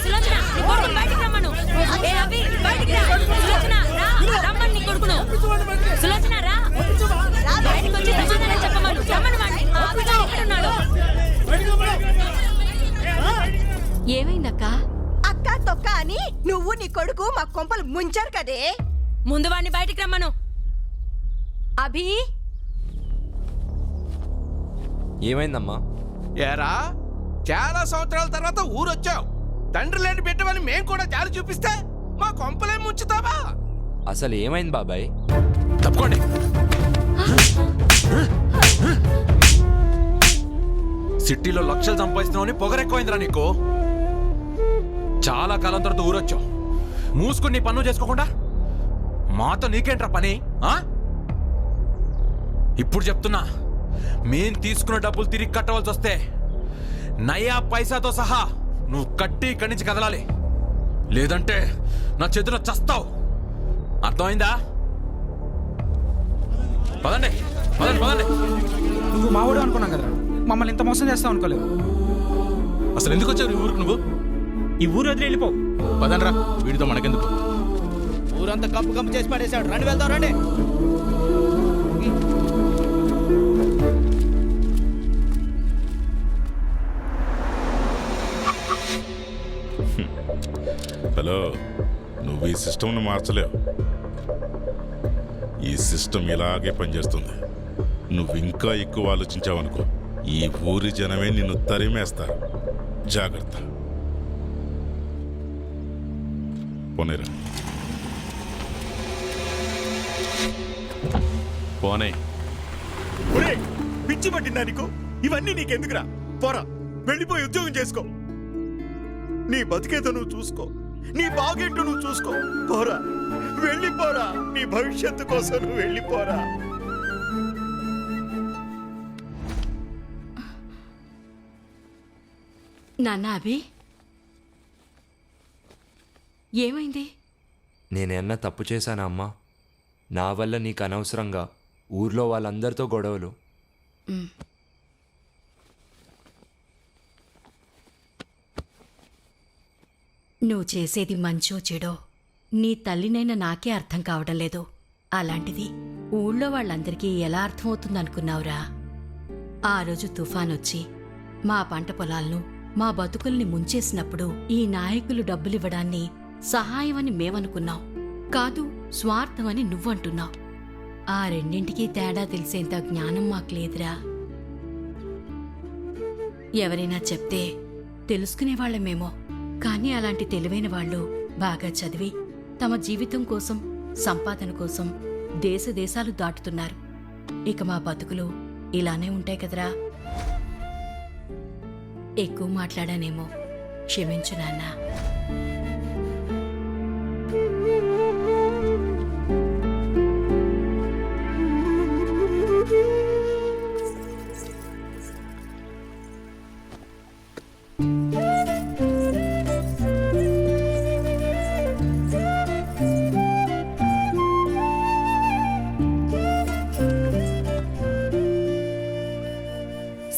సులోచన నీ కొడుకుని బయటికి రమ్మను. ఏ అభి బయటికి రా. సులోచన రా, రమ్మని నీ కొడుకును. సులోచన రా, బయటికి వచ్చి సమాధానం చెప్పమను. రమ్మను వాడిని. ఆ అభిగా ఎక్కడున్నాడు? ఏమైందక్క? అక్క తొక్క అని నువ్వు నీ కొడుకు మా కొంపలు ముంచారు కదే. ముందు వాడిని బయటికి రమ్మను. అభి ఏమైందమ్మా? ఏరా, చాలా సంవత్సరాల తర్వాత ఊరొచ్చావు. తండ్రి లేని బిడ్డవని మేం కూడా జాలి చూపిస్తే మా కొంపలే ముంచుతావా? అసలు ఏమైంది బాబాయ్? తప్పుకోండి. సిటీలో లక్షలు సంపాదిస్తున్నావు, పొగరెక్కువైందిరా నీకు. చాలా కాలం తర్వాత ఊరొచ్చావు. మూసుకుని నీ పన్ను చేసుకోకుండా మాతో నీకేంట్రా పని? ఇప్పుడు చెప్తున్నా, మేం తీసుకున్న డబ్బులు తిరిగి కట్టవలసి వస్తే నయా పైసాతో సహా నువ్వు కట్టి ఇక్కడి నుంచి కదలాలి. లేదంటే నా చేతిలో చస్తావు. అర్థమైందా? పదండి పదండి పదండి. నువ్వు మావాడు అనుకున్నాం కదరా, మమ్మల్ని ఇంత మోసం చేస్తావు అనుకోలేదు. అసలు ఎందుకు వచ్చావు ఈ ఊరికి? నువ్వు ఈ ఊరు వదిలి వెళ్ళిపో. పదండ్రా, వీడితో మనకెందుకు? ఊరంతా కప్పు కప్పు చేసి పడేశాడు. రండి వెళ్దాం, రండి. హలో, నువ్వు ఈ సిస్టమ్ను మార్చలేవు. ఈ సిస్టమ్ ఇలాగే పనిచేస్తుంది. నువ్వు ఇంకా ఎక్కువ ఆలోచించావనుకో, ఈ ఊరి జనమే నిన్ను తరిమేస్తారు. జాగ్రత్త. పోనేరా. పోనే. పిచ్చి పట్టిందా నీకు? ఇవన్నీ నీకెందుకురా? పోరా, వెళ్ళిపోయి ఉద్యోగం చేసుకో. నీ బతికేదో నువ్వు చూసుకో, నీ బాగేంటో నువ్వు చూసుకో. పోరా, వెళ్ళిపోరా. నీ భవిష్యత్తు కోసం నువ్వు వెళ్ళిపోరా. నాన్న అభి ఏమైంది? నేనేమన్నా తప్పు చేశానా అమ్మా? నా వల్ల నీకు అనవసరంగా ఊర్లో వాళ్ళందరితో గొడవలు. నువ్వు చేసేది మంచో చెడో నీ తల్లినైనా నాకే అర్థం కావడం లేదు. అలాంటిది ఊళ్ళో వాళ్ళందరికీ ఎలా అర్థమవుతుందనుకున్నావురా? ఆ రోజు తుఫానొచ్చి మా పంట పొలాలను, మా బతుకుల్ని ముంచేసినప్పుడు ఈ నాయకులు డబ్బులివ్వడాన్ని సహాయమని మేమనుకున్నాం. కాదు, స్వార్థమని నువ్వంటున్నావు. ఆ రెండింటికీ తేడా తెలిసేంత జ్ఞానం మాకు లేదురా. ఎవరైనా చెప్తే తెలుసుకునేవాళ్లమేమో, కానీ అలాంటి తెలివైన వాళ్ళు బాగా చదివి తమ జీవితం కోసం, సంపాదన కోసం దేశ దేశాలు దాటుతున్నారు. ఇక మా బతుకులు ఇలానే ఉంటాయి కదరా. ఎక్కువ మాట్లాడానేమో, క్షమించు నాన్నా.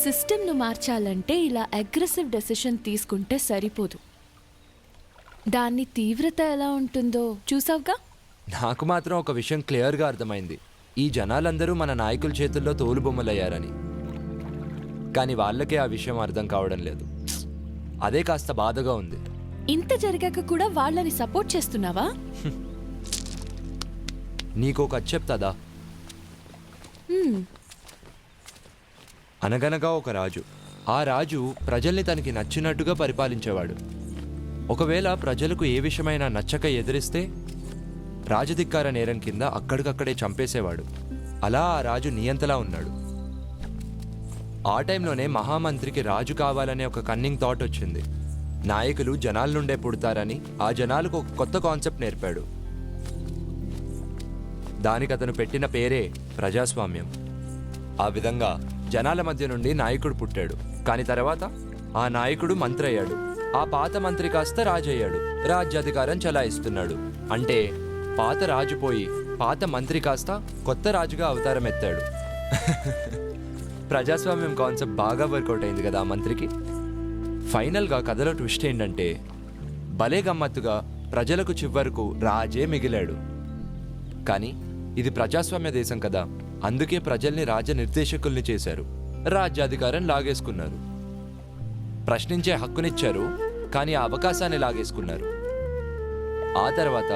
సిస్టమ్ను మార్చాలంటే ఇలా అగ్రెసివ్ డెసిషన్ తీసుకుంటే సరిపోదు. దాని తీవ్రత ఎలా ఉంటుందో చూసావుగా. నాకు మాత్రం ఒక విషయం క్లియర్గా అర్థమైంది. ఈ జనాలందరూ మన నాయకుల చేతుల్లో తోలుబొమ్మలయ్యారని. కానీ వాళ్ళకే ఆ విషయం అర్థం కావడం లేదు. అదే కాస్త బాధగా ఉంది. ఇంత జరిగాక కూడా వాళ్ళని సపోర్ట్ చేస్తున్నావా? నీకో కథ చెప్తాదా? అనగనగా ఒక రాజు. ఆ రాజు ప్రజల్ని తనకి నచ్చినట్టుగా పరిపాలించేవాడు. ఒకవేళ ప్రజలకు ఏ విషయమైనా నచ్చక ఎదిరిస్తే రాజధిక్కార నేరం కింద అక్కడికక్కడే చంపేసేవాడు. అలా ఆ రాజు నియంతలా ఉన్నాడు. ఆ టైంలోనే మహామంత్రికి రాజు కావాలనే ఒక కన్నింగ్ థాట్ వచ్చింది. నాయకులు జనాల నుండే పుడతారని ఆ జనాలకు ఒక కొత్త కాన్సెప్ట్ నేర్పాడు. దానికి అతను పెట్టిన పేరే ప్రజాస్వామ్యం. ఆ విధంగా జనాల మధ్య నుండి నాయకుడు పుట్టాడు. కాని తర్వాత ఆ నాయకుడు మంత్రి అయ్యాడు. ఆ పాత మంత్రి కాస్త రాజు అయ్యాడు. రాజ్యాధికారం చలాయిస్తున్నాడు. అంటే పాత రాజు పోయి పాత మంత్రి కాస్త కొత్త రాజుగా అవతారం ఎత్తాడు. ప్రజాస్వామ్యం కాన్సెప్ట్ బాగా వర్కౌట్ అయింది కదా ఆ మంత్రికి. ఫైనల్గా కథలో ట్విస్ట్ ఏంటంటే భలే గమ్మత్తుగా ప్రజలకు చివరకు రాజే మిగిలాడు. కానీ ఇది ప్రజాస్వామ్య దేశం కదా, అందుకే ప్రజల్ని రాజనిర్దేశకుల్ని చేశారు, రాజ్యాధికారం లాగేసుకున్నారు. ప్రశ్నించే హక్కునిచ్చారు, కానీ ఆ అవకాశాన్ని లాగేసుకున్నారు. ఆ తర్వాత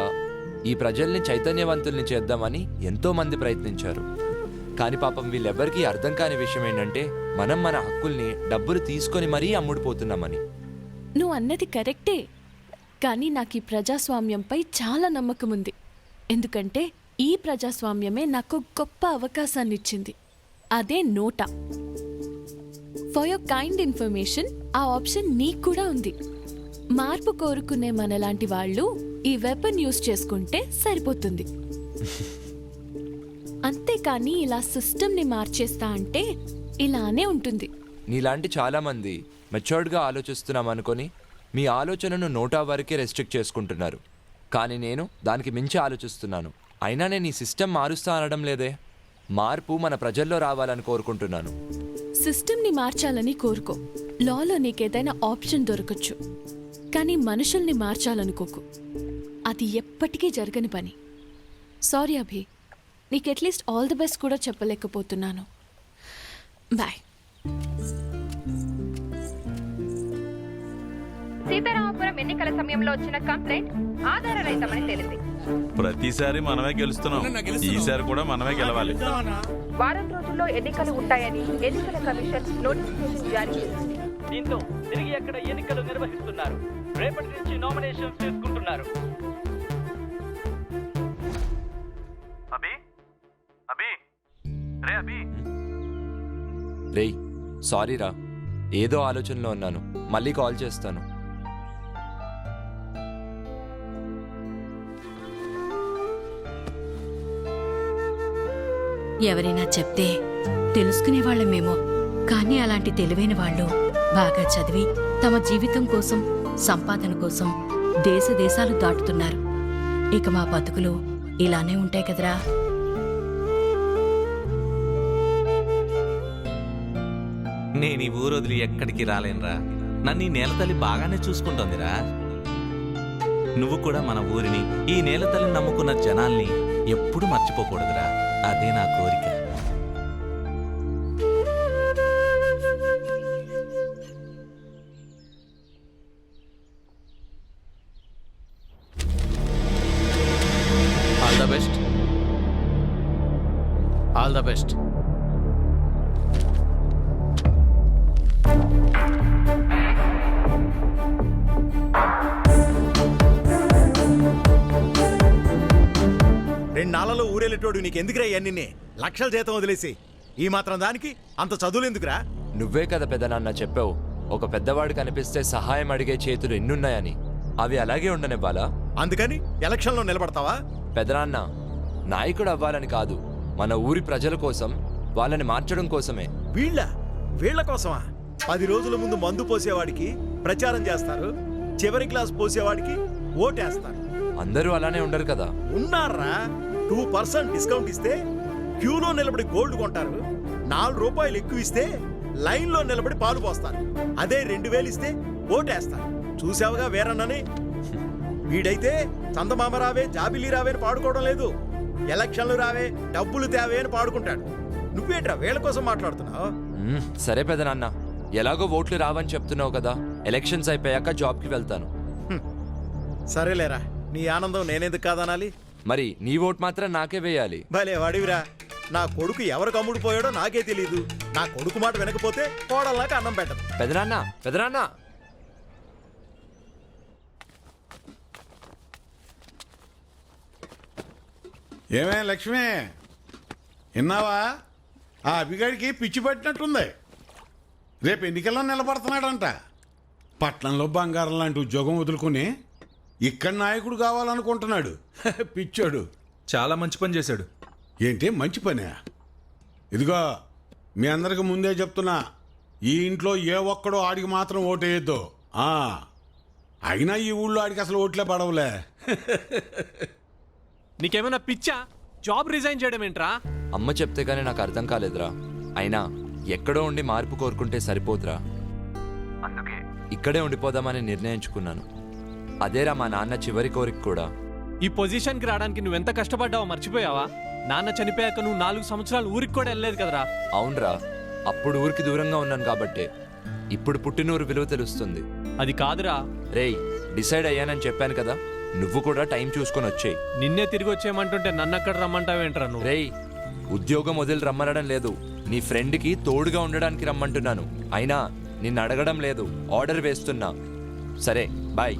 ఈ ప్రజల్ని చైతన్యవంతుల్ని చేద్దామని ఎంతో మంది ప్రయత్నించారు. కానీ పాపం వీళ్ళెవ్వరికీ అర్థం కాని విషయం ఏంటంటే మనం మన హక్కుల్ని డబ్బులు తీసుకొని మరీ అమ్ముడుపోతున్నామని. నువ్వు అన్నది కరెక్టే, కానీ నాకు ఈ ప్రజాస్వామ్యంపై చాలా నమ్మకం ఉంది. ఎందుకంటే ఈ ప్రజాస్వామ్యమే నాకు గొప్ప అవకాశాన్ని ఇచ్చింది. అదే నోటా. ఫర్ యువర్ కైండ్ ఇన్ఫర్మేషన్, ఆ ఆప్షన్ నీకు కూడా ఉంది. మార్పు కోరుకునే మనలాంటి వాళ్ళు ఈ వెపన్ యూజ్ చేసుకుంటే సరిపోతుంది. అంతేకాని ఇలా సిస్టమ్ని మార్చేస్తా అంటే ఇలానే ఉంటుంది. నీలాంటి చాలామంది మెచ్యూర్డ్గా ఆలోచిస్తున్నాం అనుకొని మీ ఆలోచనను నోటా వరకే రెస్ట్రిక్ట్ చేసుకుంటున్నారు. కానీ నేను దానికి మించి ఆలోచిస్తున్నాను. అయినా నేను ఈ సిస్టమ్ మారుస్తా అనడం లేదే. మార్పు మన ప్రజల్లో రావాలని కోరుకుంటున్నాను. సిస్టమ్ని మార్చాలని కోరుకో. లాలో నీకేదైనా ఆప్షన్ దొరకచ్చు, కానీ మనుషుల్ని మార్చాలనుకోకు. అది ఎప్పటికీ జరగని పని. సారీ అభి, నీకు అట్లీస్ట్ ఆల్ ది బెస్ట్ కూడా చెప్పలేకపోతున్నాను. బాయ్. సీతారామపురం ఎన్నికల సమయంలో వచ్చిన కంప్లైంట్ ఆధారరహితమని తేలింది. ప్రతిసారి మనమే గెలుస్తున్నాం, ఈసారి కూడా మనమే గెలవాలి. వారం రోజుల్లో ఎన్నికలు ఉంటాయని ఎన్నికల కమిషన్ నోటిఫికేషన్ జారీ చేసింది. దీంతో తిరిగి అక్కడ ఎన్నికలు నిర్వహిస్తున్నారు. రేపటి నుంచి నామినేషన్స్ తీసుకుంటున్నారు. రేయ్, సారీరా, ఏదో ఆలోచనలో ఉన్నాను. మళ్ళీ కాల్ చేస్తాను. ఎవరైనా చెప్తే తెలుసుకునేవాళ్ళమేమో, కానీ అలాంటి తెలివైన వాళ్ళు బాగా చదివి తమ జీవితం కోసం, సంపాదన కోసం దేశ దేశాలు దాటుతున్నారు. ఇక మా బతుకులు ఇలానే ఉంటాయి కదరా. నేను ఈ ఊరు వదిలి ఎక్కడికి రాలేనురా. నన్ను ఈ నేలతల్లి బాగానే చూసుకుంటోందిరా. నువ్వు కూడా మన ఊరిని, ఈ నేలతల్లిని నమ్ముకున్న జనాల్ని ఎప్పుడు మర్చిపోకూడదురా. అదే నా కోరిక. All the best. All the best. నాలలో ఊరేళ్ళేటోడు నీకు ఎందుకురా ఇవన్నీ? లక్షల జీతం వదిలేసి ఈ మాత్రం దానికి అంత చదువులు ఎందుకురా? నువ్వే కదా పెద్దనాన్న చెప్పావు, ఒక పెద్దవాడు కనిపిస్తే సహాయం అడిగే చేతులు ఎన్నున్నాయని. అవి అలాగే ఉండనివ్వాలా? అందుకని ఎలక్షన్లో నిలబడతావా? పెదనాన్న, నాయకుడు అవ్వాలని కాదు, మన ఊరి ప్రజల కోసం, వాళ్ళని మార్చడం కోసమే. వీళ్ళ కోసమా? 10 రోజుల ముందు మందు పోసేవాడికి ప్రచారం చేస్తారు, చివరి క్లాస్ పోసేవాడికి ఓటేస్తారు. అందరూ అలానే ఉండరు కదా. ఉన్నారా? 2% డిస్కౌంట్ ఇస్తే క్యూలో నిలబడి గోల్డ్ కొంటారు. 4 రూపాయలు ఎక్కువ ఇస్తే లైన్లో నిలబడి పాలు పోస్తారు. అదే 2000 ఇస్తే ఓటేస్తారు. చూసావుగా వేరన్నని? వీడైతే చందమామ రావే, జాబిలి రావే అని పాడుకోవడం లేదు, ఎలక్షన్లు రావే, డబ్బులు తేవే అని పాడుకుంటాడు. నువ్వేంట్రా వీళ్ళ కోసం మాట్లాడుతున్నావు? సరే పెదనాన్న, ఎలాగో ఓట్లు రావని చెప్తున్నావు కదా, ఎలక్షన్స్ అయిపోయాక జాబ్కి వెళ్తాను. సరేలేరా, నీ ఆనందం నేనెందుకు కాదనాలి? మరి నీ ఓట్ మాత్రం నాకే వేయాలి. భలే వాడివిరా. నా కొడుకు ఎవరికి అమ్ముడు పోయాడో నాకే తెలీదు. నా కొడుకు మాట వినకపోతే కోడల్లాగా అన్నం పెట్టదు. పెదనాన్న ఏమే లక్ష్మి, విన్నావా? ఆ అభిగాడికి పిచ్చి పట్టినట్టుంది. రేపు ఎన్నికల్లో నిలబడుతున్నాడంట. పట్నంలో బంగారం లాంటి ఉద్యోగం వదులుకుని ఇక్కడ నాయకుడు కావాలనుకుంటున్నాడు. పిచ్చోడు. చాలా మంచి పని చేశాడు. ఏంటి మంచి పనే? ఇదిగో మీ అందరికి ముందే చెప్తున్నా, ఈ ఇంట్లో ఏ ఒక్కడో ఆడికి మాత్రం ఓటేయద్దు. అయినా ఈ ఊళ్ళో ఆడికి అసలు ఓట్లే పడవలే. నీకేమైనా పిచ్చా? జాబ్ రిజైన్ చేయడం ఏంట్రా? అమ్మ చెప్తే గానీ నాకు అర్థం కాలేదురా. అయినా ఎక్కడో ఉండి మార్పు కోరుకుంటే సరిపోదురా. అందుకే ఇక్కడే ఉండిపోదామని నిర్ణయించుకున్నాను. అదేరా మా నాన్న చివరి కోరిక కూడా. ఈ పొజిషన్కి రావడానికి నువ్వెంత కష్టపడ్డావో మర్చిపోయావా? నాన్న చనిపోయాక నువ్వు 4 సంవత్సరాలు ఊరికి కూడా వెళ్ళలేదు కదరా. అవునరా, అప్పుడు ఊరికి దూరంగా ఉన్నాను కాబట్టే ఇప్పుడు పుట్టినూరు విలువ తెలుస్తుంది. అది కాదురా. రేయ్, డిసైడ్ అయ్యానని చెప్పాను కదా, నువ్వు కూడా టైం చూసుకొని వచ్చేయి. నిన్నే తిరిగి వచ్చేయమంటుంటే నన్ను అక్కడ రమ్మంటావేంట్రా నువ్వు? రేయ్, ఉద్యోగం వదిలి రమ్మనడం లేదు, నీ ఫ్రెండ్కి తోడుగా ఉండడానికి రమ్మంటున్నాను. అయినా నిన్ను అడగడం లేదు, ఆర్డర్ వేస్తున్నా. సరే బాయ్.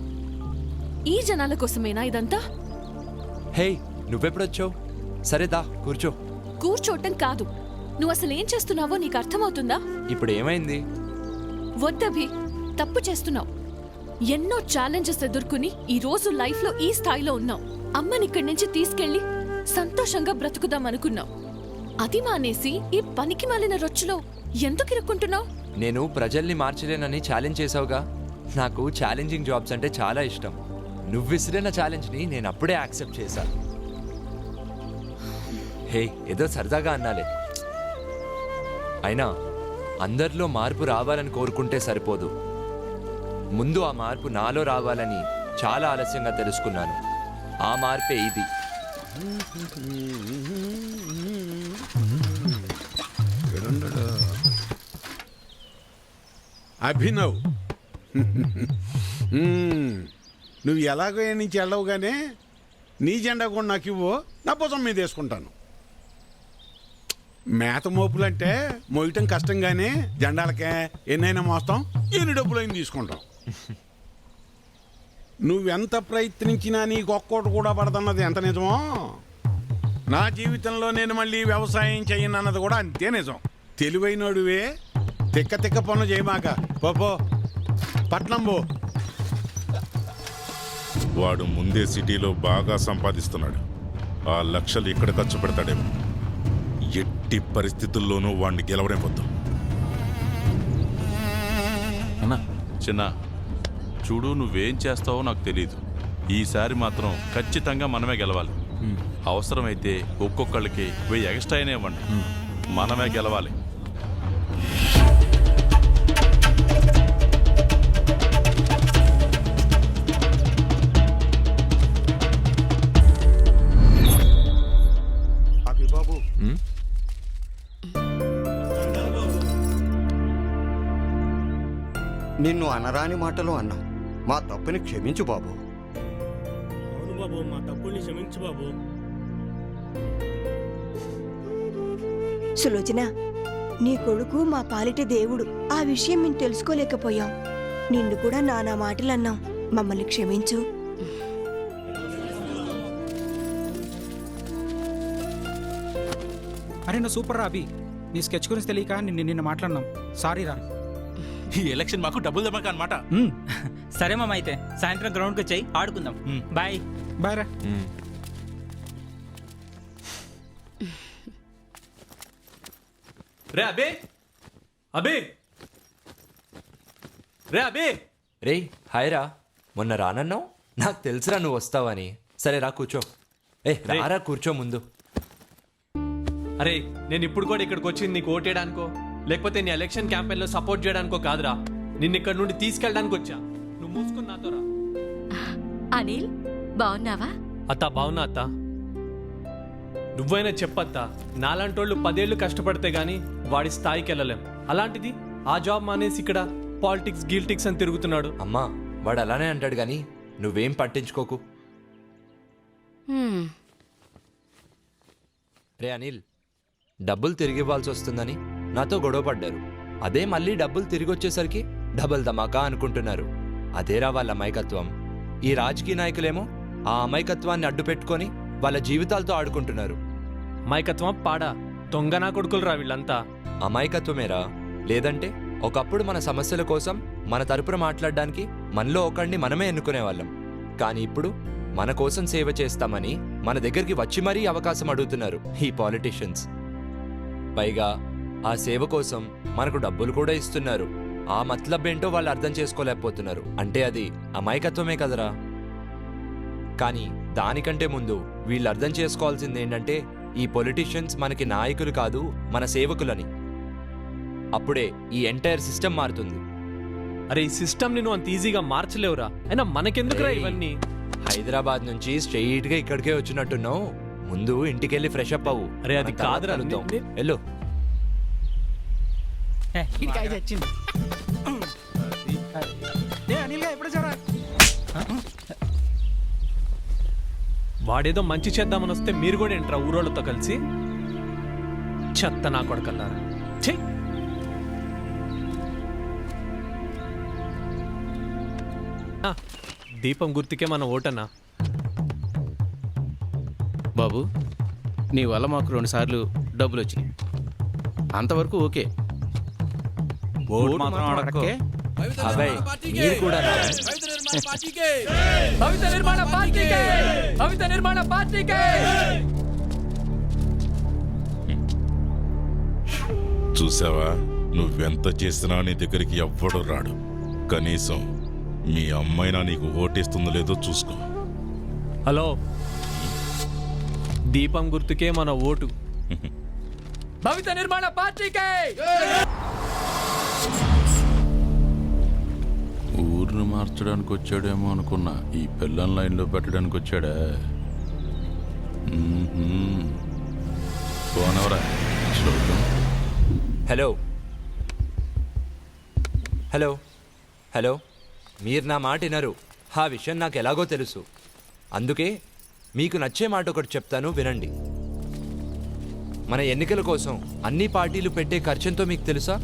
ఈ జనాల కోసమేనా ఇదంతా? హే, నువ్వెప్పుడొచ్చావు? సరే దా కూర్చో. కూర్చోటం కాదు, నువ్వు అసలు ఏం చేస్తున్నావో నీకు అర్థమవుతుందా? ఇప్పుడు ఏమైంది? వద్దభి, తప్పు చేస్తున్నావు. ఎన్నో ఛాలెంజెస్ ఎదుర్కొని ఈ రోజు లైఫ్ లో ఈ స్థాయిలో ఉన్నావు. అమ్మని ఇక్కడి నుంచి తీసుకెళ్లి సంతోషంగా బ్రతుకుదాం అనుకున్నావు. అది మానేసి ఈ పనికి మాలిన రొచ్చులో ఎందుకు ఇరుక్కుంటున్నావు? నేను ప్రజల్ని మార్చలేనని ఛాలెంజ్ చేసావుగా. నాకు ఛాలెంజింగ్ జాబ్స్ అంటే చాలా ఇష్టం. నువ్వు విసిరిన ఛాలెంజ్ని నేను అప్పుడే యాక్సెప్ట్ చేశా. హే, ఏదో సరదాగా అన్నాలే. అయినా అందరిలో మార్పు రావాలని కోరుకుంటే సరిపోదు. ముందు ఆ మార్పు నాలో రావాలని చాలా ఆలస్యంగా తెలుసుకున్నాను. ఆ మార్పే ఇది. అభినవ్, నువ్వు ఎలాగో ఏ నుంచి వెళ్ళవుగానే నీ జెండా కూడా నాకు ఇవ్వు, నా భుజం మీద వేసుకుంటాను. మేత మోపులంటే మోయటం కష్టంగానే జెండాలకే ఎన్నైనా మోస్తాం, ఎన్ని డబ్బులైనా తీసుకుంటాం. నువ్వెంత ప్రయత్నించినా నీకు ఒక్కోటి కూడా పడదన్నది ఎంత నిజమో, నా జీవితంలో నేను మళ్ళీ వ్యవసాయం చేయనన్నది కూడా అంతే నిజం. తెలివైనడువే, తిక్క తిక్క పనులు చేయమాక. పోపో పట్నం పో. వాడు ముందే సిటీలో బాగా సంపాదిస్తున్నాడు. ఆ లక్షలు ఇక్కడ ఖర్చు పెడతాడేమో. ఎట్టి పరిస్థితుల్లోనూ వాడిని గెలవడం వద్దు. అన్నా చిన్న చూడు, నువ్వేం చేస్తావో నాకు తెలీదు. ఈసారి మాత్రం ఖచ్చితంగా మనమే గెలవాలి. అవసరమైతే ఒక్కొక్కళ్ళకి 1000 ఎక్స్ట్రా అయినా ఇవ్వండి, మనమే గెలవాలి. బాబు, నిన్ను అనరాని మాటలు అన్నాం. మా తప్పుని క్షమించు బాబు. అవును బాబు, మా తప్పుని క్షమించు బాబు. సులోచన, నీ కొడుకు మా పాలిట దేవుడు. ఆ విషయం మేము తెలుసుకోలేకపోయాం. నిన్ను కూడా నానా మాటలు అన్నాం, మమ్మల్ని క్షమించు. అరే నువ్వు సూపర్ రా అభి. నీ స్కెచ్ గురించి తెలియక నిన్న మాట్లాడినాం. సారీ రా. ఈ ఎలక్షన్ మాకు డబ్బులు దమ్మక అనమాట. సరే మామ, అయితే సాయంత్రం గ్రౌండ్కి వచ్చాయి, ఆడుకుందాం. బాయ్. బాయ్ రా. రే అబే, అబే, రే అబే. రే హాయ్ రా. మొన్న రానన్నావు, నాకు తెలుసురా నువ్వు వస్తావని. సరే రా కూర్చో. రారా కూర్చో ముందు. అరే, నేను ఇప్పుడు కూడా ఇక్కడికి వచ్చింది నీకు ఓటేయడానికో లేకపోతే నీ ఎలక్షన్ క్యాంపెయిన్లో సపోర్ట్ చేయడానికో కాదురా. నిన్ను ఇక్కడ నుండి తీసుకెళ్ళడానికి వచ్చా. నువ్వు మూసుకుని నాతో రా. అనిల్, బాగున్నావా? అత్త బావునా అత్త? నువ్వైనా చెప్పత్తా. నాలాంటోళ్ళు 10 ఏళ్ళు కష్టపడితే గానీ వాడి స్థాయికి వెళ్ళలేం. అలాంటిది ఆ జాబ్ మానేసి ఇక్కడ పాలిటిక్స్ గిల్టిక్స్ అని తిరుగుతున్నాడు. అమ్మా, వాడు అలానే అంటాడు కానీ నువ్వేం పట్టించుకోకు. రే అనిల్, డబ్బులు తిరిగి ఇవ్వాల్సి వస్తుందని నాతో గొడవ పడ్డారు. అదే మళ్ళీ డబ్బులు తిరిగి వచ్చేసరికి డబల్ ధమాకా అనుకుంటున్నారు. అదేరా వాళ్ళ అమాయకత్వం. ఈ రాజకీయ నాయకులేమో ఆ అమాయకత్వాన్ని అడ్డు పెట్టుకొని వాళ్ళ జీవితాలతో ఆడుకుంటున్నారు. అమాయకత్వం పాడా, దొంగ నా కొడుకులు రా వీళ్ళంతా. అమాయకత్వమేరా. లేదంటే ఒకప్పుడు మన సమస్యల కోసం మన తరపున మాట్లాడడానికి మనలో ఒకడిని మనమే ఎన్నుకునేవాళ్ళం. కానీ ఇప్పుడు మన కోసం సేవ చేస్తామని మన దగ్గరికి వచ్చి మరీ అవకాశం అడుగుతున్నారు ఈ పాలిటీషియన్స్. పైగా ఆ సేవ కోసం మనకు డబ్బులు కూడా ఇస్తున్నారు. ఆ మతలబ్ ఏంటో వాళ్ళు అర్థం చేసుకోలేకపోతున్నారు. అంటే అది అమాయకత్వమే కదరా. కానీ దానికంటే ముందు వీళ్ళు అర్థం చేసుకోవాల్సింది ఏంటంటే ఈ పొలిటీషియన్స్ మనకి నాయకులు కాదు, మన సేవకులని. అప్పుడే ఈ ఎంటైర్ సిస్టమ్ మారుతుంది. అరే ఈ సిస్టమ్ ని నువ్వు అంత ఈజీగా మార్చలేవురా. అయినా మనకెందుకురా ఇవన్నీ? హైదరాబాద్ నుంచి స్ట్రెయిట్ గా ఇక్కడికే వచ్చినట్టున్నావు. ముందు ఇంటికెళ్ళి ఫ్రెష్ అప్ అవ్వు. అరే అది కాదురా. వెళ్ళు. వాడేదో మంచి చేద్దామని వస్తే మీరు కూడా ఏంట్రా ఊరోళ్ళతో కలిసి? చెత్త నా కొడకల్లారా. ఛీ! దీపం గుర్తుకే మన ఓటన్నా. బాబు, నీ వల్ల మాకు 2 సార్లు డబ్బులు వచ్చినాయి, అంతవరకు ఓకే. ఓటు మాత్రం అడక్కే. అబ్బాయి మీరు కూడా చూసావా, నువ్వెంత చేసినా నీ దగ్గరికి ఎవ్వడు రాడు. కనీసం మీ అమ్మైనా నీకు ఓటేస్తుందో లేదో చూసుకో. హలో, దీపం గుర్తుకే మన ఓటు. భవిత నిర్మాణ పార్టీకే. ఊరిని మార్చడానికి వచ్చాడేమో అనుకున్నా, ఈ పిల్లల లైన్లో పెట్టడానికి వచ్చాడా? పోనవరా చూద్దాం. హలో హలో హలో, మీరు నా మాట వినరు. ఆ విషయం నాకు ఎలాగో తెలుసు. అందుకే మీకు నచ్చే మాట ఒకటి చెప్తాను, వినండి. మన ఎన్నికల కోసం అన్ని పార్టీలు పెట్టే ఖర్చెంతో మీకు తెలుసా?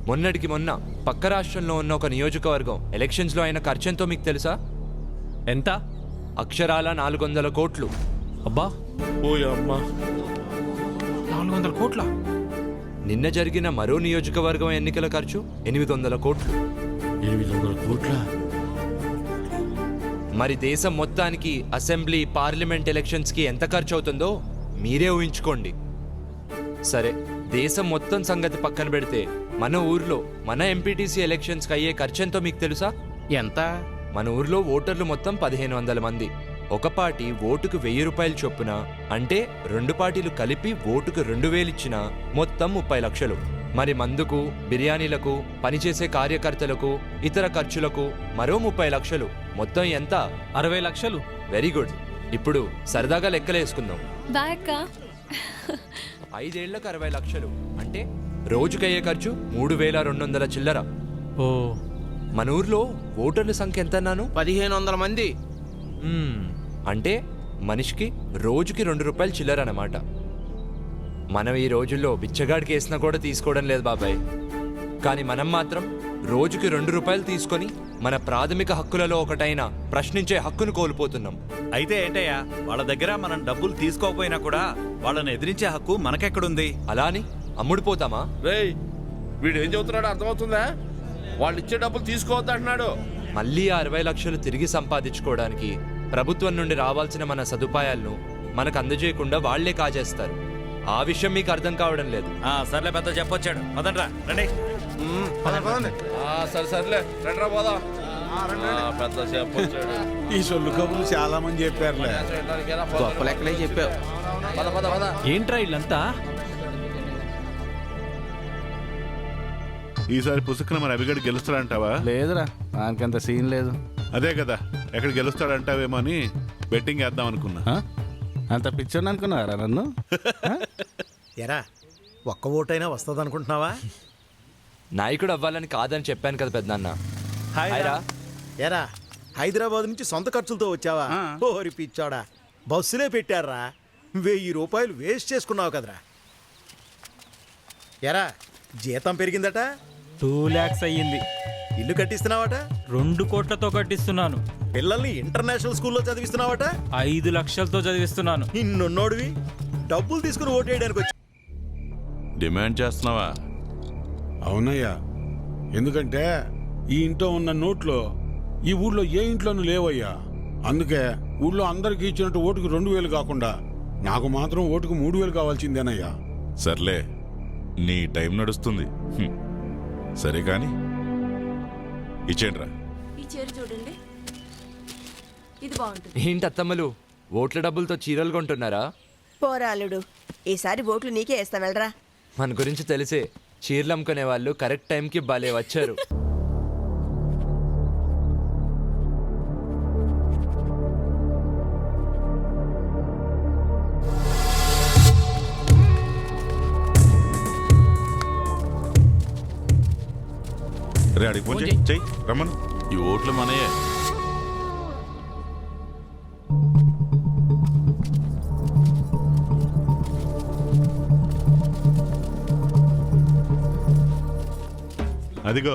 మొన్నటికి మొన్న పక్క రాష్ట్రంలో ఉన్న ఒక నియోజకవర్గం ఎలక్షన్స్లో అయిన ఖర్చెంతో మీకు తెలుసా? ఎంత? అక్షరాల 400 కోట్లు. అబ్బా, ఓ అమ్మా, 400 కోట్ల. నిన్న జరిగిన మరో నియోజకవర్గం ఎన్నికల ఖర్చు 800 కోట్లు. 800 కోట్ల? మరి దేశం మొత్తానికి అసెంబ్లీ, పార్లమెంట్ ఎలక్షన్స్కి ఎంత ఖర్చు అవుతుందో మీరే ఊహించుకోండి. సరే, దేశం మొత్తం సంగతి పక్కన పెడితే మన ఊర్లో మన ఎంపీటీసీ ఎలక్షన్స్కి అయ్యే ఖర్చెంతో మీకు తెలుసా? ఎంత? మన ఊర్లో ఓటర్లు మొత్తం 1500 మంది. ఒక పార్టీ ఓటుకు 1000 రూపాయలు చొప్పున, అంటే 2 పార్టీలు కలిపి ఓటుకు 2000 ఇచ్చినా మొత్తం 30 లక్షలు. మరి మందుకు, బిర్యానీలకు, పనిచేసే కార్యకర్తలకు, ఇతర ఖర్చులకు మరో 30 లక్షలు. మొత్తం ఎంత? 60 లక్షలు. Very good. ఇప్పుడు సరదాగా లెక్కలేసుకుందాం. 5 ఏళ్లకు 60 లక్షలు అంటే రోజుకయ్యే ఖర్చు 3200 చిల్లర. ఓ, మన ఊర్లో ఓటర్ల సంఖ్య ఎంత అన్నాను? 1500 మంది. అంటే మనిషికి రోజుకి 2 రూపాయలు చిల్లర అన్నమాట. మనం ఈ రోజుల్లో బిచ్చగాడికి వేసినా కూడా తీసుకోవడం లేదు బాబాయ్. కానీ మనం మాత్రం రోజుకి 2 రూపాయలు తీసుకొని మన ప్రాథమిక హక్కులలో ఒకటైన ప్రశ్నించే హక్కును కోల్పోతున్నాం. అయితే ఏంటయ్యా, వాళ్ళ దగ్గర మనం డబ్బులు తీసుకోకపోయినా కూడా వాళ్ళని ఎదిరించే హక్కు మనకెక్కడుంది? అలా అని అమ్ముడుపోతామా? రేయ్, వీడు ఏం చెబుతున్నాడు అర్థమవుతుందా? వాళ్ళు ఇచ్చే డబ్బులు తీసుకోవద్దు అంటున్నాడు. మళ్ళీ ఆ 60 లక్షలు తిరిగి సంపాదించుకోవడానికి ప్రభుత్వం నుండి రావాల్సిన మన సదుపాయాలను మనకు అందజేయకుండా వాళ్లే కాజేస్తారు. ఆ విషయం మీకు అర్థం కావడం లేదు. సర్లే, పెద్ద చెప్పొచ్చాడు. పదండ్రా, రండి. సరే సర్లే, రండిరా పోదాం. పెద్ద చెప్పొచ్చాడు. ఈ సొల్లు కబుర్లు చాలా మంది చెప్పారులే. గొప్ప లెక్కలే చెప్పావు. పద పద పద. ఏంట్రా వీళ్ళంతా? ఈసారి పుసుకున మన అభిగడు గెలుస్తాడంటావా? లేదురా, దానికంత సీన్ లేదు. అదే కదా, ఎక్కడ గెలుస్తాడంటావేమో అని బెట్టింగ్ వేద్దాం అనుకున్నా. అంత పిచ్చర్ అనుకున్నారా నన్ను? ఎరా, ఒక్క ఓటైనా వస్తుంది అనుకుంటున్నావా? నాయకుడు అవ్వాలని కాదని చెప్పాను కదా పెద్దన్న. ఎరా, హైదరాబాద్ నుంచి సొంత ఖర్చులతో వచ్చావా? ఓరి పిచ్చోడా, బస్సులే పెట్టారా? 1000 రూపాయలు వేస్ట్ చేసుకున్నావు కదరా. ఎరా, జీతం పెరిగిందట? 2 lakhs అయ్యింది. ఇల్లు కట్టిస్తున్నావట? 2 కోట్లతో కట్టిస్తున్నాను. పిల్లల్ని ఇంటర్నేషనల్ స్కూల్లో చదివిస్తున్నావట? 5 లక్షలతో చదివిస్తున్నాను. ఇన్నున్నోడివి డబ్బులు తీసుకుని ఓటేయడానికి వచ్చి డిమాండ్ చేస్తున్నావా? అవునయ్యా, ఎందుకంటే ఈ ఇంట్లో ఉన్న నోట్లో ఈ ఊళ్ళో ఏ ఇంట్లోనూ లేవయ్యా. అందుకే ఊళ్ళో అందరికి ఇచ్చినట్టు ఓటుకు 2000 కాకుండా నాకు మాత్రం ఓటుకు 3000 కావాల్సిందేనయ్యా. సర్లే, నీ టైం నడుస్తుంది. సరే కాని ఇచ్చేండ్రా. ఈ చీర చూడండి, ఇది బాగుంటుంది. ఏంటి అత్తమ్మలు, ఓట్ల డబ్బులతో చీరలు కొంటున్నారా? పోరాలుడు, ఈసారి ఓట్లు నీకే వేస్తా, వెళ్ళరా. మన గురించి తెలిసే చీరలు అమ్ముకునే వాళ్ళు కరెక్ట్ టైంకి భలే వచ్చారు. రే అడిగి ఫోన్ చెయ్యి చెయ్యి రమ్మను. ఈ ఓట్లు మనయే. అదిగో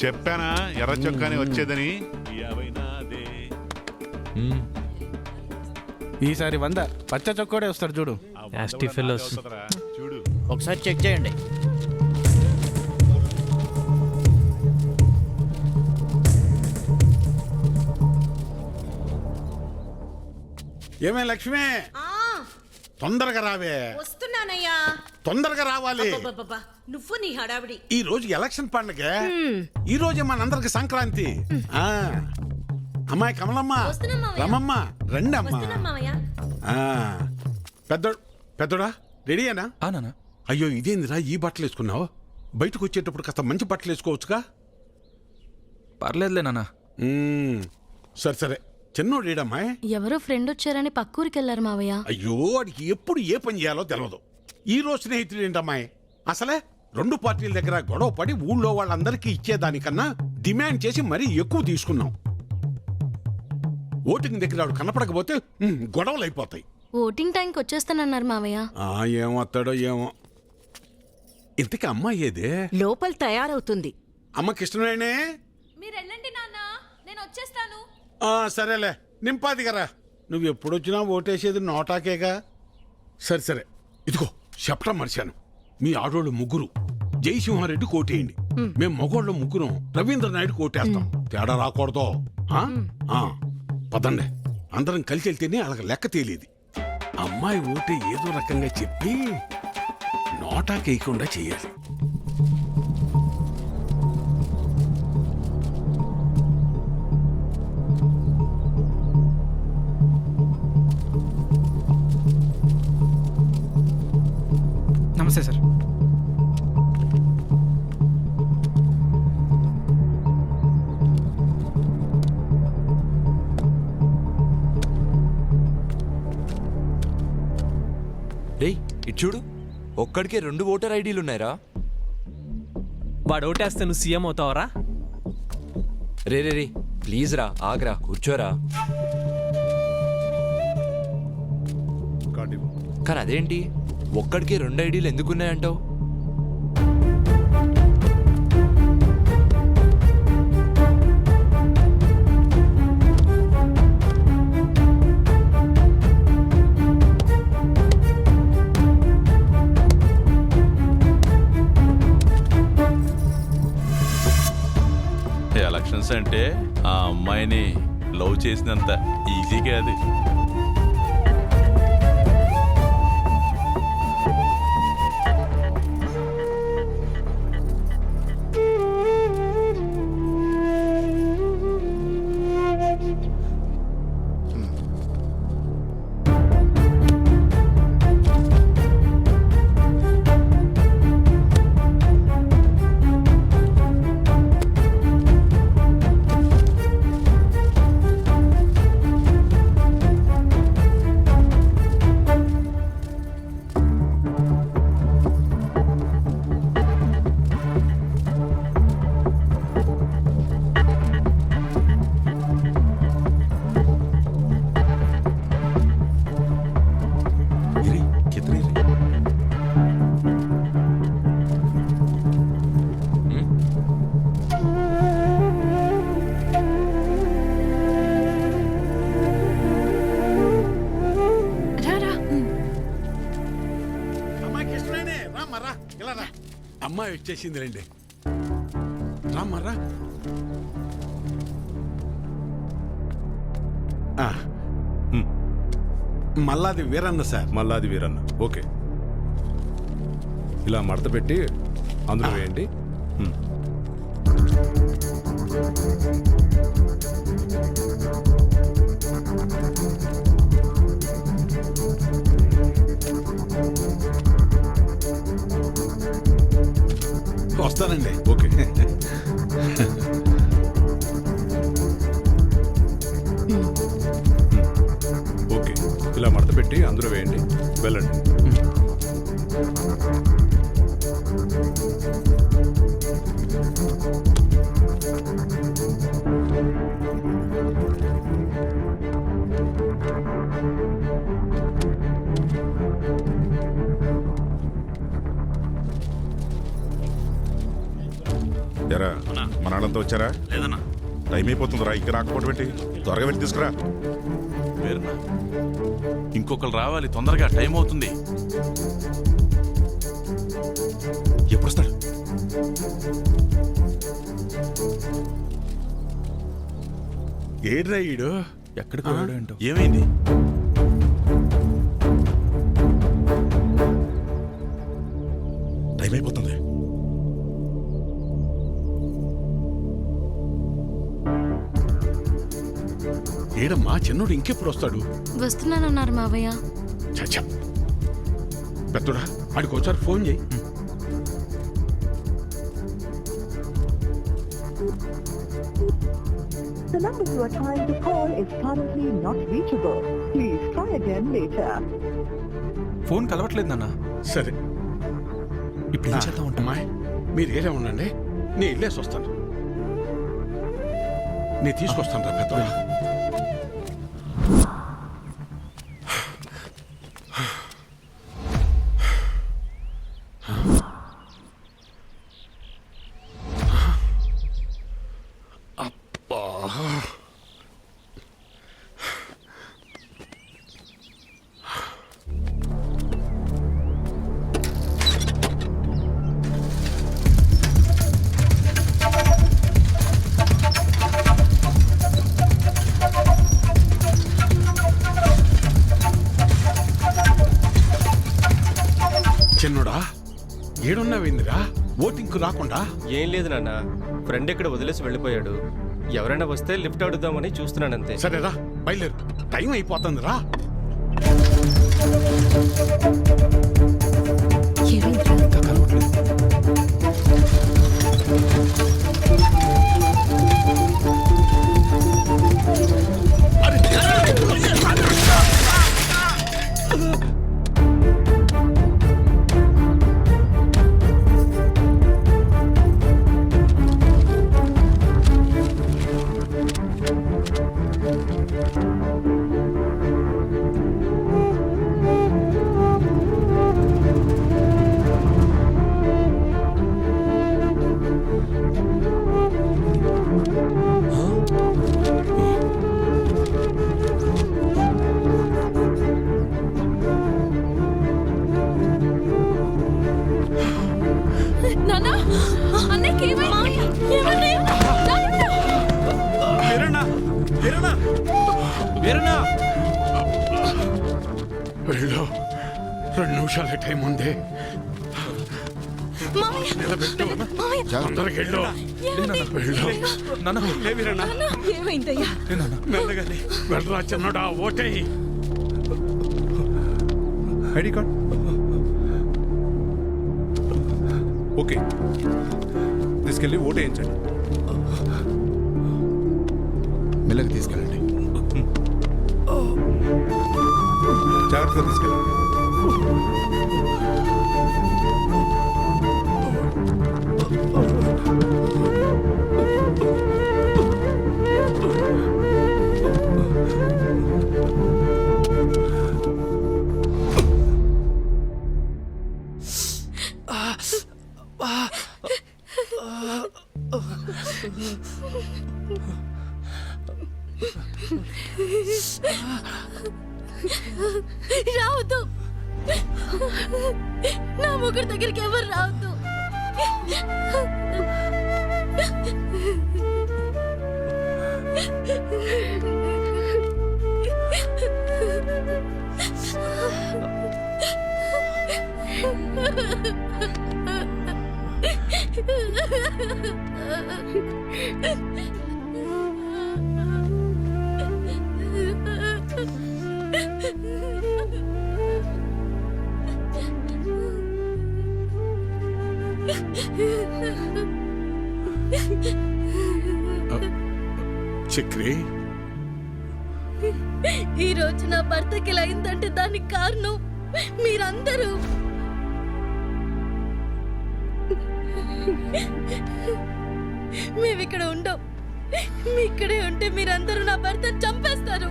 చెప్పానా ఎర్ర చొక్కాని వచ్చేదని. ఈసారి 100 పచ్చ చొక్కోడే వస్తాడు చూడు. చూడు ఒకసారి చెక్ చేయండి. ఏమే లక్ష్మి, తొందరగా రావే. వస్తున్నానయ్యా. తొందరగా రావాలి. నువ్వు నీ హడావిడి. ఈ రోజు ఎలక్షన్ పండుగ. ఈ రోజే మనందరికి సంక్రాంతి. ఆ అమ్మాయి కమలమ్మ, రమమ్మ, రండి అమ్మా. పెద్దోడా రెడీయేనా? అయ్యో ఇదేందిరా ఈ బట్టలు వేసుకున్నావు? బయటకు వచ్చేటప్పుడు కాస్త మంచి బట్టలు వేసుకోవచ్చుగా. పర్లేదులే నాన్న. సరే సరే. చిన్నోడు ఏడమ్మాయి? ఎవరో ఫ్రెండ్ వచ్చారని పక్కూరికి వెళ్ళారు మావయ్య. అయ్యో వాడికి ఎప్పుడు ఏ పని చేయాలో తెలియదు. ఈ రోజు స్నేహితుడు ఏంటమ్మాయి? అసలే 2 పార్టీల దగ్గర గొడవ పడి ఊళ్ళో వాళ్ళందరికీ ఇచ్చేదానికన్నా డిమాండ్ చేసి మరీ ఎక్కువ తీసుకున్నాం. ఓటింగ్ దగ్గర వాడు కనపడకపోతే గొడవలు అయిపోతాయి. ఓటింగ్ టైంకి వచ్చేస్తానన్నారు మావయ్య. ఏమొస్తాడో ఏమో. ఇంతకీ అమ్మాయి ఏదే? లోపల తయారవుతుంది. అమ్మకి ఇష్టమేనే? మీరు వెళ్ళండి నాన్న, నేను వచ్చేస్తాను. సరేలే నింపాదిగరా. నువ్వు ఎప్పుడొచ్చినా ఓటేసేది నోటాకేగా. సరే సరే. ఇదిగో చెప్పడం మర్చాను. మీ ఆడోళ్ళు 3 జయసింహారెడ్డి కోటేయండి. మేము మగోళ్ళు 3 రవీంద్ర నాయుడు కోటేస్తాం. తేడా రాకూడదు. పదండి, అందరం కలిసి వెళ్తేనే అలాగ లెక్క తేలేది. అమ్మాయి ఓటే ఏదో రకంగా చెప్పి నోటాకేయకుండా చెయ్యాలి. నమస్తే సార్. రేయ్ ఇటు చూడు, ఒక్కడికే 2 ఓటర్ ఐడీలు ఉన్నాయిరా. వాడు ఓటేస్తే నువ్వు CM అవుతావరా? Ray ray ray please రా, ఆగ్రా, కూర్చోరా. కానీ అదేంటి ఒక్కడికి 2 ఐడీలు ఎందుకున్నాయంటావు? ఎలక్షన్స్ అంటే ఆ అమ్మాయిని లవ్ చేసినంత ఈజీ కాదు. అమ్మాయి వచ్చేసింది రండి. రామ్మరా. మల్లాది వీరన్న సార్. మల్లాది వీరన్న. ఓకే, ఇలా మడత పెట్టి అందులో వేయండి. వస్తానండి. ఓకే. ఓకే, ఇలా మడత పెట్టి అందులో వేయండి. వెళ్ళండి. ఎరా మన వాళ్ళంతా వచ్చారా? లేదన్నా. టైం అయిపోతుందిరా, ఇంకా రాకపోవడం పెట్టి త్వరగా వెళ్ళి తీసుకురా. వేరునా ఇంకొకరు రావాలి, తొందరగా టైం అవుతుంది. ఎప్పుడు వస్తాడు? ఏడ్రా ఈడు ఎక్కడికి పోయాడు ఏంటో. ఏమైంది? టైం అయిపోతుంది. ఏడమ్మా చిన్నోడు ఇంకెప్పుడు వస్తాడు? వస్తున్నానన్నారు మావయ్య. చచ్చా పెద్దోడా, ఆడికి ఒకసారి ఫోన్ చేయి. The number you are trying to call is currently not reachable. Please try again later. Phone కలవట్లేదు నాన్న. సరే, ఇప్పుడు ఏం చేద్దాం ఉంటా? అమ్మాయి మీరు ఏరే ఉండండి, నేను వెళ్ళేసి వస్తాను. నేను తీసుకొస్తాను రా పెద్దోడా. చిన్నోడా ఏడున్నావేందిరా? ఓటింగ్కు రాకుండా? ఏం లేదు నాన్న, ఫ్రెండ్ ఇక్కడ వదిలేసి వెళ్ళిపోయాడు. ఎవరైనా వస్తే లిఫ్ట్ అడుగుదామని చూస్తున్నానంతే. సరేరా, బయలుదేరు, టైం అయిపోతుంది రా. వెళ్ళు, 2 నిమిషాలే టైం ఉంది. నిలబెట్టు, తొందరగా వెళ్ళు. వెళ్ళరా చిన్నడా, ఓటే. ID card. ఓకే, తీసుకెళ్ళి ఓటు వేయించండి. మెల్లగా తీసుకెళ్ళండి, జాగ్రత్తగా తీసుకెళ్ళండి. రావద్దు, నా ముగ్గురు దగ్గరికి ఎవరు రావద్దు. చక్రి, ఈ రోజు నా భర్తకి ఇలా అయిందంటే దానికి కారణం మీరందరూ. మేమిక్కడ ఉండం. మీ ఇక్కడే ఉంటే మీరందరూ నా భర్తను చంపేస్తారు.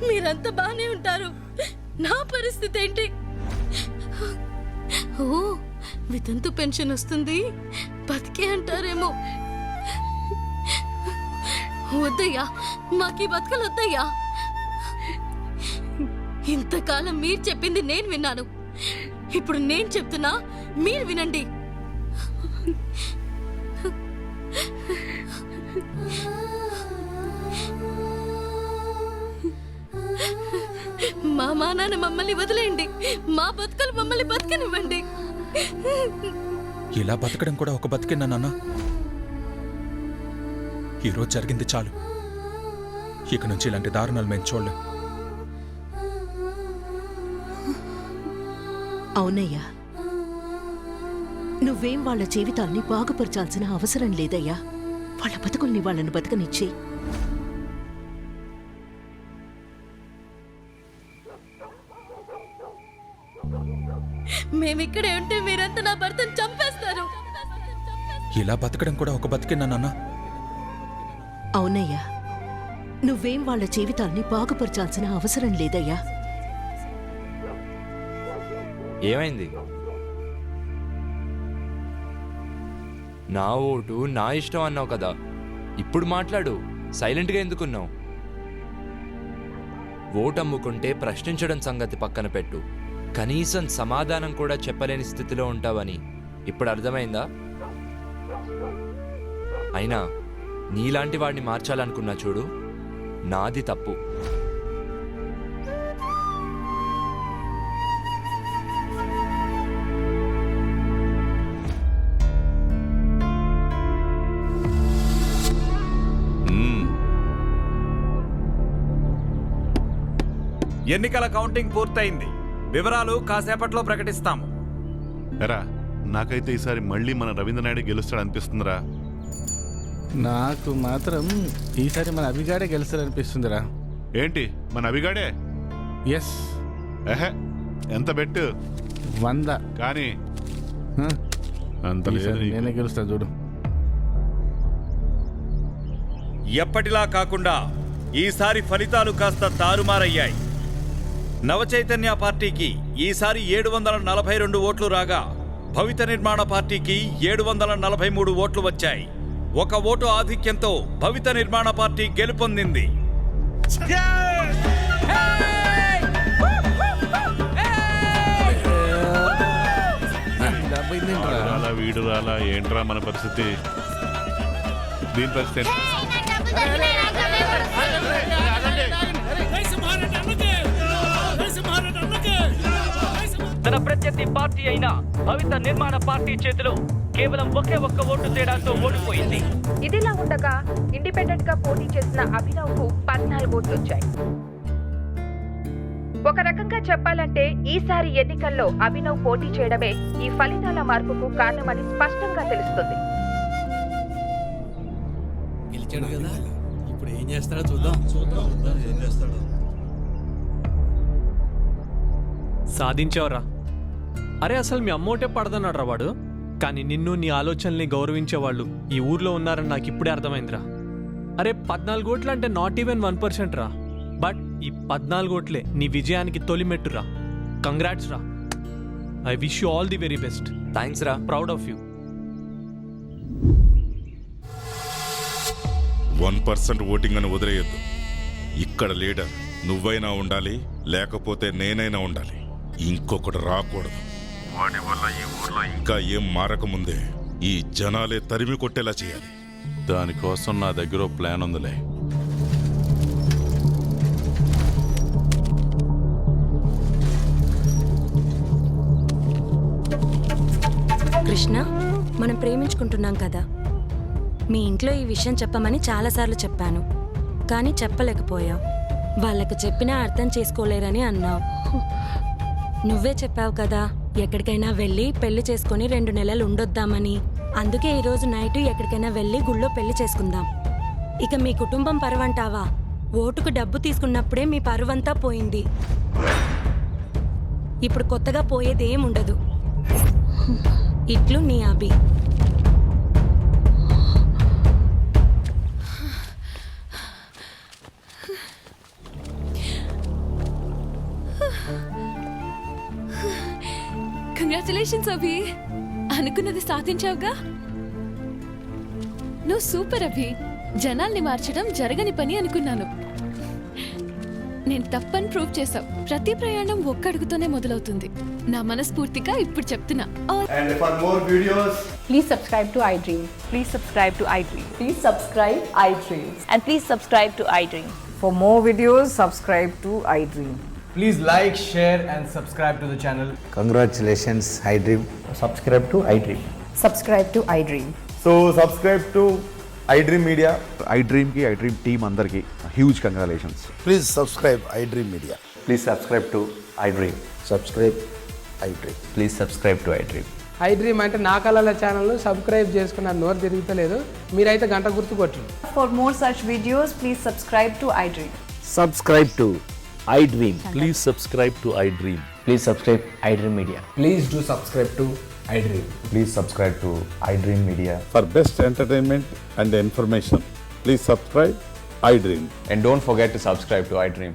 మీరంతా బాగానే ఉంటారు. నా పరిస్థితి ఏంటి? ఓ, వితంతు పెన్షన్ వస్తుంది, బతికే అంటారేమో. వద్దయ్యా, మాకీ బతకలు వద్దయ్యా. ఇంతకాలం మీరు చెప్పింది నేను విన్నాను. ఇప్పుడు నేను చెప్తున్నా, మీరు వినండి. మా నాన్న మమ్మల్ని వదిలేయండి. మా బతుకలు మమ్మల్ని బతకనివ్వండి. ఇలా బతకడం కూడా ఒక బతికేనా నాన్న? ఈరోజు జరిగింది చాలు. ఇక నుంచి ఇలాంటి దారుణాలు మేము చూడలేం. అవునయ్యా, నువ్వేం వాళ్ళ జీవితాల్ని బాగుపరచాల్సిన అవసరం లేదయ్యా. వాళ్ళ బతుకుల్ని వాళ్ళని బతకనిచ్చి. మేమిక్కడే ఉంటే మీరంతా నా భర్తను చంపేస్తారు. ఇలా బతకడం కూడా ఒక బతికేనా నాన్న? అవునయ్యా, నువ్వేం వాళ్ళ జీవితాల్ని బాగుపరచాల్సిన అవసరం లేదయ్యా. ఏమైంది? నా ఓటు నా ఇష్టం అన్నావు కదా, ఇప్పుడు మాట్లాడు. సైలెంట్గా ఎందుకున్నావు? ఓటు అమ్ముకుంటే ప్రశ్నించడం సంగతి పక్కన పెట్టు, కనీసం సమాధానం కూడా చెప్పలేని స్థితిలో ఉంటావని ఇప్పుడు అర్థమైందా? అయినా నీలాంటి వాడిని మార్చాలనుకున్నా చూడు, నాది తప్పు. ఎన్నికల కౌంటింగ్ పూర్తయింది. వివరాలు కాసేపట్లో ప్రకటిస్తాము. ఎరా, నాకైతే ఈసారి మళ్ళీ మన రవీంద్రనాయుడు గెలుస్తాడు అనిపిస్తుందిరా. నాకు మాత్రం ఈసారి మన అభిగాడే గెలుస్తాడనిపిస్తుందిరా. ఏంటి మన అభిగాడే? ఎస్. ఎహే, ఎంత బెట్టు? 100. కానీ అంత లేదు. నేనే గెలుస్తాను చూడు. ఎప్పటిలా కాకుండా ఈసారి ఫలితాలు కాస్త తారుమారయ్యాయి. నవచైతన్య పార్టీకి ఈసారి 742 ఓట్లు రాగా, భవిత నిర్మాణ పార్టీకి 743 ఓట్లు వచ్చాయి. ఒక ఓటు ఆధిక్యంతో భవిత నిర్మాణ పార్టీ గెలుపొందింది. వీడు రాలా, ఏంట్రా మన పరిస్థితి? దీని పరిస్థితి తన ప్రత్యర్థి పార్టీ అయిన భవిత నిర్మాణ పార్టీ చేతిలో కేవలం ఒకే ఒక్క ఓటు తేడాతో ఓడిపోయింది. ఇదిలా ఉండగా ఇండిపెండెంట్ గా పోటీ చేసిన అభినవ్ కు 14 ఓట్లు వచ్చాయి. ఒక రకంగా చెప్పాలంటే ఈసారి ఎన్నికల్లో అభినవ్ పోటీ చేయడమే ఈ ఫలితాల మార్పుకు కారణమని స్పష్టంగా తెలుస్తుంది. ఇప్పుడు ఏం చేస్తాడో చూద్దాం. సాధించావురా. అరే, అసలు మీ అమ్మోటే పడదన్నాడు రా వాడు. కానీ నిన్ను, నీ ఆలోచనల్ని గౌరవించేవాళ్ళు ఈ ఊర్లో ఉన్నారని నాకు ఇప్పుడే అర్థమైందిరా. అరే, 14 ఓట్లు అంటే నాట్ ఈవెన్ 1% రా. బట్ ఈ 14 ఓట్లే నీ విజయానికి తొలిమెట్టురా. కంగ్రాట్స్ రా. I wish you all the very best. Thanks రా. Proud of you. 1% ఓటింగ్ అని వదిలేయద్దు. ఇక్కడ లీడర్ నువ్వైనా ఉండాలి, లేకపోతే నేనైనా ఉండాలి. ఇంకొకటి రాకూడదు. వాడి వల్ల ఈ ఊర్లో ఇంకా ఏం మారకముందే ఈ జనాలే తరిమి కొట్టేలా చేయాలి. దానికోసం నా దగ్గర ప్లాన్ ఉందిలే. కృష్ణ, మనం ప్రేమించుకుంటున్నాం కదా. మీ ఇంట్లో ఈ విషయం చెప్పమని చాలాసార్లు చెప్పాను, కానీ చెప్పలేకపోయావు. వాళ్ళకు చెప్పినా అర్థం చేసుకోలేరని అన్నావు. నువ్వే చెప్పావు కదా ఎక్కడికైనా వెళ్ళి పెళ్లి చేసుకుని 2 నెలలు ఉండొద్దామని. అందుకే ఈరోజు నైట్ ఎక్కడికైనా వెళ్ళి గుళ్ళో పెళ్లి చేసుకుందాం. ఇక మీ కుటుంబం పరువంటావా? ఓటుకు డబ్బు తీసుకున్నప్పుడే మీ పరువంతా పోయింది. ఇప్పుడు కొత్తగా పోయేదేం ఉండదు. ఇట్లు నీ అభి. కంగ్రాచులేషన్స్ అభి, అనుకున్నది సాధించావుగా. నువ్వు సూపర్ అభి. జనాల్ని మార్చడం జరగని పని అనుకున్నాను. నేను తప్పని ప్రూవ్ చేశావు. ప్రతి ప్రయాణం ఒక్క అడుగుతోనే మొదలవుతుంది. నా మనస్ఫూర్తిగా ఇప్పుడు చెప్తున్నా. And for more videos, please subscribe to iDream. Please subscribe to iDream. Please subscribe iDream. And please subscribe to iDream. For more videos, subscribe to iDream. Please like, share and subscribe to the channel. Congratulations, iDream. Subscribe to iDream. Subscribe to iDream. So subscribe to iDream Media. iDream की iDream team अंदर की huge congratulations. Please subscribe iDream Media. Please subscribe to iDream. Subscribe iDream. Please subscribe to iDream. iDream అంటే నా కళల channel subscribe చేసుకున్న నోరు తిరుగుతలేదు. మీరైతే గంట గుర్తు కొట్టండి. For more such videos, please subscribe to iDream. Subscribe to iDream. Please subscribe to iDream. Please subscribe iDream Media. Please do subscribe to iDream. Please subscribe to iDream Media. For best entertainment and information, please subscribe iDream. And don't forget to subscribe to iDream.